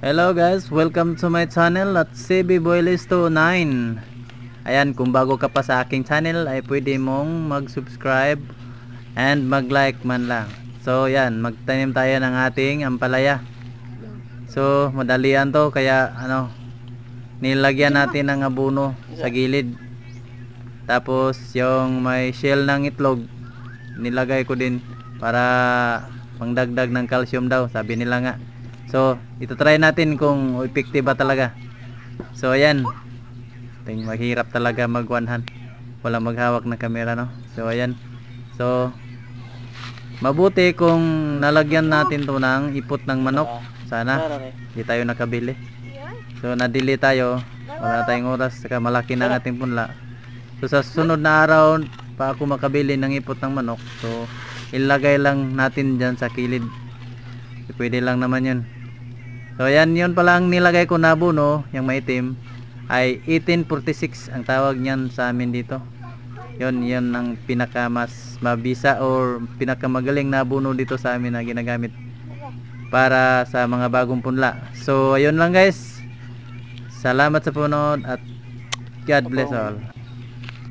Hello guys, welcome to my channel at CB Boyles 29. Ayan, kung bago ka pa sa aking channel ay pwede mong mag-subscribe and mag-like man lang. So yan, magtanim tayo ng ating ampalaya. So madalian to, kaya nilagyan natin ng abono sa gilid. Tapos yung may shell ng itlog nilagay ko din para pangdagdag ng calcium daw, sabi nila nga. So, ito try natin kung effective ba talaga. So, ayan. Mahirap talaga mag-one hand. Wala maghawak ng camera, no? So, ayan. So, mabuti kung nalagyan natin to ng ipot ng manok. Sana, hindi tayo nakabili. So, nadili tayo. Wala tayong oras. Saka malaki na ang ating punla. So, sa sunod na araw, pa ako makabili ng ipot ng manok. So, ilagay lang natin dyan sa kilid. Pwede lang naman yun. So yan, yun pala ang nilagay ko na abono, yung maitim ay 1846 ang tawag niyan sa amin dito. Yun ang pinaka mas mabisa or pinaka magaling na abono dito sa amin na ginagamit para sa mga bagong punla. So ayun lang guys, salamat sa punod at God bless all.